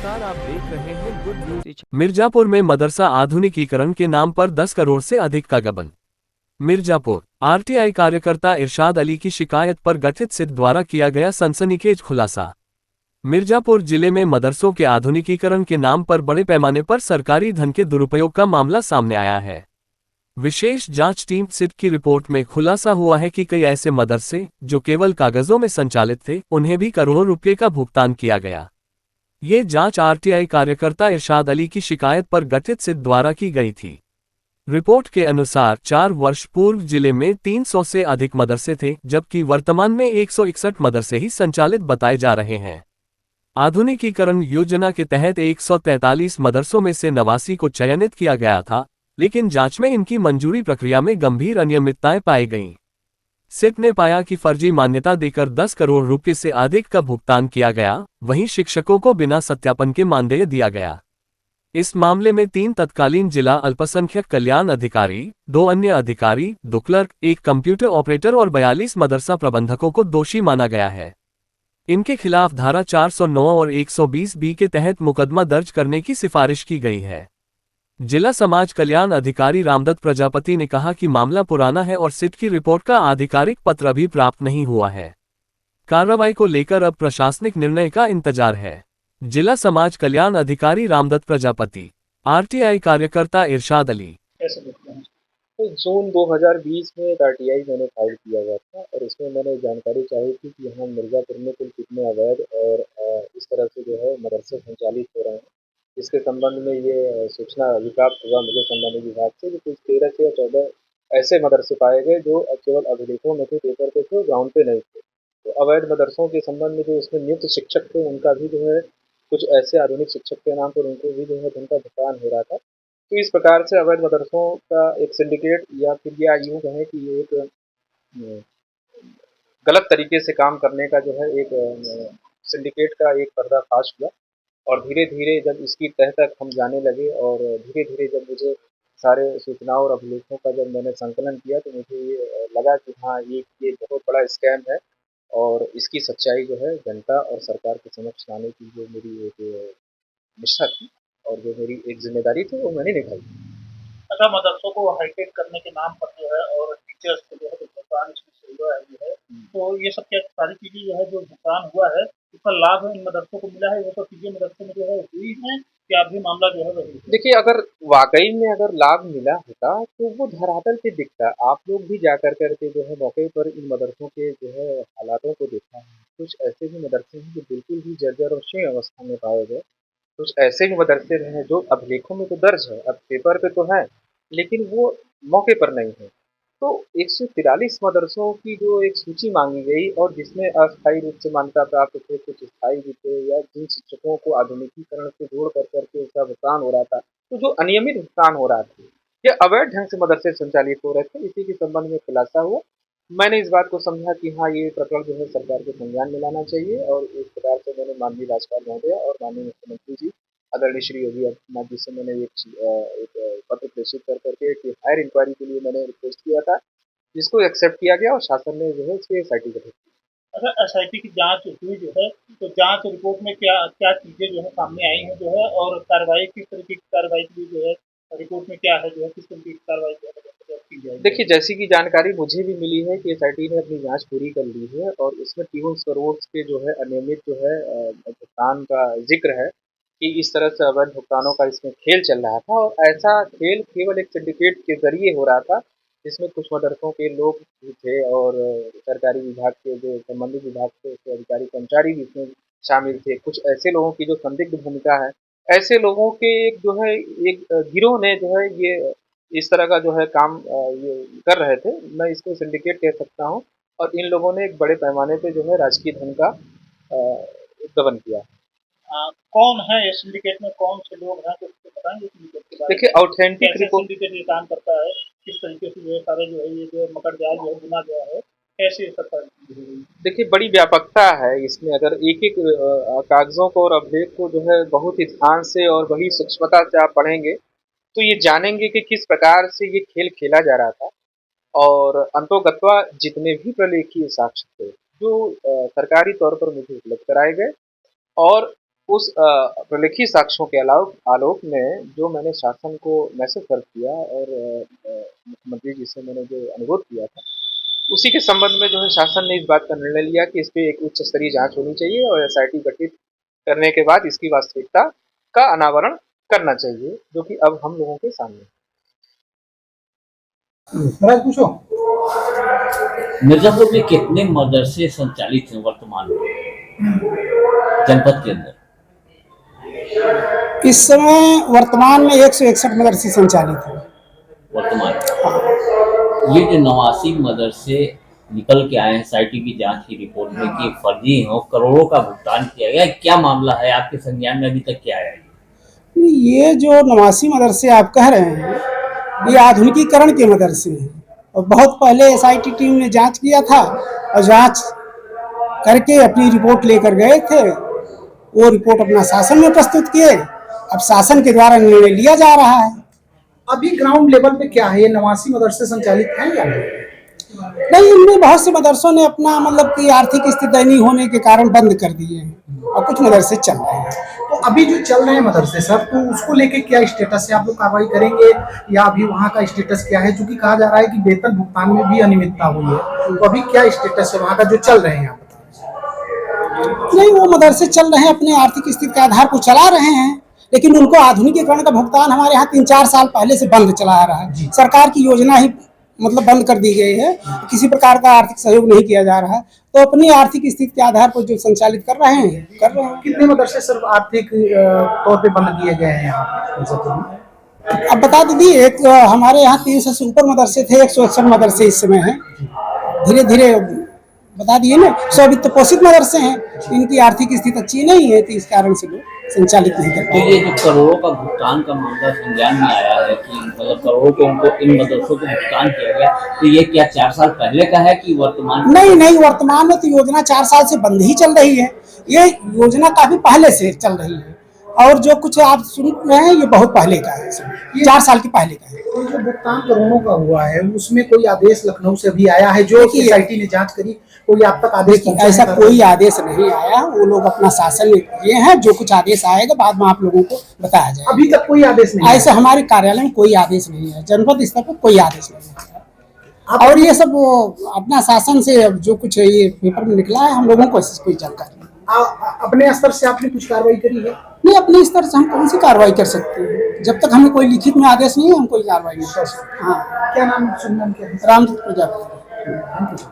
नमस्कार, आप देख रहे हैं गुड न्यूज। मिर्जापुर में मदरसा आधुनिकीकरण के नाम पर 10 करोड़ से अधिक का गबन। मिर्जापुर आरटीआई कार्यकर्ता इरशाद अली की शिकायत पर गठित सिट द्वारा किया गया सनसनीखेज खुलासा। मिर्जापुर जिले में मदरसों के आधुनिकीकरण के नाम पर बड़े पैमाने पर सरकारी धन के दुरुपयोग का मामला सामने आया है। विशेष जांच टीम सिट की रिपोर्ट में खुलासा हुआ है कि कई ऐसे मदरसे जो केवल कागजों में संचालित थे, उन्हें भी करोड़ों रुपये का भुगतान किया गया। ये जांच आरटीआई कार्यकर्ता इरशाद अली की शिकायत पर गठित सिट द्वारा की गई थी। रिपोर्ट के अनुसार 4 वर्ष पूर्व जिले में 300 से अधिक मदरसे थे, जबकि वर्तमान में 161 मदरसे ही संचालित बताए जा रहे हैं। आधुनिकीकरण योजना के तहत 143 मदरसों में से 89 को चयनित किया गया था, लेकिन जांच में इनकी मंजूरी प्रक्रिया में गंभीर अनियमितताएं पाई गईं। सिट ने पाया कि फर्जी मान्यता देकर 10 करोड़ रुपए से अधिक का भुगतान किया गया, वहीं शिक्षकों को बिना सत्यापन के मानदेय दिया गया। इस मामले में 3 तत्कालीन जिला अल्पसंख्यक कल्याण अधिकारी, 2 अन्य अधिकारी, 2 क्लर्क, 1 कंप्यूटर ऑपरेटर और 42 मदरसा प्रबंधकों को दोषी माना गया है। इनके खिलाफ धारा 409 और 120 बी के तहत मुकदमा दर्ज करने की सिफारिश की गई है। जिला समाज कल्याण अधिकारी रामदत्त प्रजापति ने कहा कि मामला पुराना है और सिट की रिपोर्ट का आधिकारिक पत्र अभी प्राप्त नहीं हुआ है। कार्रवाई को लेकर अब प्रशासनिक निर्णय का इंतजार है। जिला समाज कल्याण अधिकारी रामदत्त प्रजापति, आरटीआई कार्यकर्ता इरशाद अली। कैसे देखते हैं? तो जून 2020 में एक आरटीआई मैंने फाइल किया हुआ था और इसमें मैंने जानकारी चाही थी कि यहाँ मिर्ज़ापुर में कुल कितने अवैध और इस तरह से जो है मदरसे संचालित हो रहे हैं। इसके संबंध में ये सूचना प्राप्त हुआ मुझे संबंधित विभाग से कि कुछ 13 से 14 ऐसे मदरसे पाए गए जो केवल अभिलेखों में थे, पेपर पे थे, ग्राउंड पे नहीं थे। तो अवैध मदरसों के संबंध में जो उसमें नियुक्त शिक्षक थे उनका भी जो है कुछ ऐसे आधुनिक शिक्षक के नाम पर उनको भी जो है धन का भुगतान हो रहा था। तो इस प्रकार से अवैध मदरसों का एक सिंडिकेट या फिर या यूँ कहें कि ये एक गलत तरीके से काम करने का जो है एक सिंडिकेट का एक पर्दाफाश हुआ। और धीरे-धीरे जब इसकी तह तक हम जाने लगे और धीरे-धीरे जब मुझे सारे सूचनाओं और अभिलेखों का जब मैंने संकलन किया तो मुझे ये लगा कि हाँ, ये बहुत बड़ा स्कैम है और इसकी सच्चाई जो है जनता और सरकार के समक्ष लाने की जो मेरी एक निष्ठा थी और जो मेरी एक ज़िम्मेदारी थी वो मैंने निभाई। अच्छा, मदरसों को हाईटेक करने के नाम पर जो है और टीचर्स को जो है भुगतान इसमें से हुआ है जो है, तो ये सब क्या सारी चीज़ें जो है जो भुगतान हुआ है, उसका लाभ इन मदरसों को मिला है, वो सब चीज़ें मदरसे में जो है हुई हैं या अभी मामला जो है वही है? देखिए, अगर वाक़ई में अगर लाभ मिला होता तो वो धरातल पे दिखता। आप लोग भी जा कर के जो है मौके पर इन मदरसों के जो है हालातों को देखा है। कुछ ऐसे भी मदरसे हैं जो बिल्कुल ही जर्जर और क्षीण अवस्था में पाए गए। कुछ ऐसे भी मदरसे हैं जो अभिलेखों में तो दर्ज है, अब पेपर पे तो है, लेकिन वो मौके पर नहीं है। तो 143 मदरसों की जो एक सूची माँगी गई और जिसमें अस्थायी रूप से मान्यता प्राप्त थे, कुछ स्थायी भी थे या जिन शिक्षकों को आधुनिकीकरण से जोड़ कर के उसका भुगतान हो रहा था, तो जो अनियमित भुगतान हो रहा था, ये अवैध ढंग से मदरसे संचालित हो रहे थे, इसी के संबंध में खुलासा हुआ। मैंने इस बात को समझा कि हाँ, ये प्रकरण जो है सरकार के संज्ञान में लाना चाहिए और इस प्रकार से मैंने माननीय राज्यपाल महोदय और माननीय मुख्यमंत्री जी, आदरणीय श्री योगी आदित्यनाथ जी से मैंने एक पत्र प्रेषित कर के एक हायर इंक्वायरी के लिए मैंने रिक्वेस्ट किया था, जिसको एक्सेप्ट किया गया और शासन ने जो है इसकी एसआईटी गठित की। अगर एसआईटी की जाँच हुई जो है, तो जाँच रिपोर्ट में क्या क्या चीज़ें जो है सामने आई हैं जो है और कार्रवाई किस तरीके की कार्रवाई की जो है, रिपोर्ट में क्या है जो है, किस तरीके की कार्रवाई जो है की जाएगी? देखिए, जैसी कि जानकारी मुझे भी मिली है कि एसआईटी ने अपनी जाँच पूरी कर ली है और इसमें 3 करोड़ के जो है अनियमित जो है भुगतान का ज़िक्र है कि इस तरह से अवैध भुगतानों का इसमें खेल चल रहा था और ऐसा खेल केवल एक सिंडिकेट के ज़रिए हो रहा था, जिसमें कुछ मदरसों के लोग भी थे और सरकारी विभाग के जो संबंधित विभाग के उसके अधिकारी कर्मचारी भी इसमें शामिल थे। कुछ ऐसे लोगों की जो संदिग्ध भूमिका है, ऐसे लोगों के एक जो है एक गिरोह ने जो है ये इस तरह का जो है काम ये कर रहे थे। मैं इसको सिंडिकेट कह सकता हूँ और इन लोगों ने एक बड़े पैमाने पे जो है राजकीय धन का गबन किया। कौन है ये सिंडिकेट में कौन से लोग हैं कुछ तो बताएँगे सिंडिकेट के बारे में? देखिए, ऑथेंटिक कैसे रिपोर्ट सिंडिकेट ये काम करता है? किस तरीके से जो है सारे जो है ये जो मकड़ जाल जो है बुना गया है? कैसे ये सब सारी चीज़ें हो रही हैं? देखिए, बड़ी व्यापकता है इसमें। अगर एक-एक कागज़ों को और अभिलेख को जो है बहुत ही ध्यान से और बड़ी सूक्ष्मता से आप पढ़ेंगे, तो ये जानेंगे कि किस प्रकार से ये खेल खेला जा रहा था और अंतोगत्वा जितने भी प्रलेखीय साक्ष्य थे, जो सरकारी तौर पर मुझे उपलब्ध कराए गए और उस प्रलेखित साक्ष्यों के आलोक में जो मैंने शासन को मैसेज दर्ज किया और मुख्यमंत्री जी से मैंने जो अनुरोध किया था, उसी के संबंध में जो है शासन ने इस बात का निर्णय लिया कि इस पे एक उच्च स्तरीय जांच होनी चाहिए और एसआईटी गठित करने के बाद इसकी वास्तविकता का अनावरण करना चाहिए, जो कि अब हम लोगों के सामने है। महाराज पूछो। मिर्जापुर में कितने मदरसे संचालित हैं वर्तमान में जनपद के अंदर? इस समय वर्तमान में 161 मदरसे संचालित हैं। वर्तमान में ये जो 89 मदरसे निकल के आए हैं एसआईटी की जांच की रिपोर्ट में कि फर्जी हो, करोड़ों का भुगतान किया गया, क्या मामला है? आपके संज्ञान में अभी तक क्या आया है? ये जो 89 मदरसे आप कह रहे हैं, ये आधुनिकीकरण के मदरसे हैं और बहुत पहले एसआईटी टीम ने जांच किया था और जांच करके अपनी रिपोर्ट लेकर गए थे। वो रिपोर्ट अपना शासन में प्रस्तुत किए, अब शासन के द्वारा निर्णय लिया जा रहा है। अभी ग्राउंड लेवल पे क्या है, ये 89 मदरसे संचालित हैं या नहीं? नहीं, इनमें बहुत से मदरसों ने अपना मतलब कि आर्थिक स्थिति दयनीय होने के कारण बंद कर दिए हैं और कुछ मदरसे चल रहे हैं। तो अभी जो चल रहे हैं मदरसे सर, तो उसको लेके क्या स्टेटस है? आप लोग कार्रवाई करेंगे या अभी वहाँ का स्टेटस क्या है? क्योंकि कहा जा रहा है कि वेतन भुगतान में भी अनियमितता हुई है, तो अभी क्या स्टेटस है वहाँ का जो चल रहे हैं? आप नहीं, वो मदरसे चल रहे हैं, अपने आर्थिक स्थिति के आधार पर चला रहे हैं, लेकिन उनको आधुनिकीकरण का भुगतान हमारे यहाँ 3-4 साल पहले से बंद चला आ रहा है। सरकार की योजना ही मतलब बंद कर दी गई है, किसी प्रकार का आर्थिक सहयोग नहीं किया जा रहा है, तो अपनी आर्थिक स्थिति के आधार पर जो संचालित कर रहे हैं कर रहे हैं। कितने मदरसे सर आर्थिक तौर पे बंद किए गए हैं यहाँ पे? अब बता दीजिए, एक हमारे यहाँ 300 से ऊपर मदरसे थे, 161 मदरसे इस समय हैं। धीरे धीरे बता दिए ना, 100 वित्त पोषित मदरसे हैं, इनकी आर्थिक स्थिति अच्छी नहीं है, तो इस कारण से लोग संचालित नहीं कर तो पाए। ये जो करोड़ों का भुगतान का मामला संज्ञान में आया है कि मतलब करोड़ों के उनको इन मदरसों को भुगतान किया गया, तो ये क्या 4 साल पहले का है कि वर्तमान? नहीं, वर्तमान में तो योजना 4 साल से बंद ही चल रही है। ये योजना काफी पहले से चल रही है और जो कुछ आप सुन रहे हैं ये बहुत पहले का है, 4 साल के पहले का है। तो जो भुगतान करोड़ों का हुआ है, उसमें कोई आदेश लखनऊ से भी आया है जो एसआईटी ने जांच करी? कोई आप तक आदेश? ऐसा कोई आदेश नहीं आया, वो लोग अपना शासन में किए हैं, जो कुछ आदेश आएगा बाद में आप लोगों को बताया जाएगा। अभी तक कोई आदेश नहीं? ऐसा हमारे कार्यालय में कोई आदेश नहीं है, जनपद स्तर पर कोई आदेश नहीं है। और ये सब अपना शासन से जो कुछ ये पेपर में निकला है, हम लोगों को इससे कोई जानकारी नहीं। अपने स्तर से आपने कुछ कार्रवाई करी है? नहीं, अपने स्तर से हम कौन सी कार्रवाई कर सकते हैं? जब तक हमें कोई लिखित में आदेश नहीं है, हम कोई कार्रवाई नहीं कर सकते। हाँ, क्या नाम, शुभ नाम क्या है? रामदत्त प्रजापति।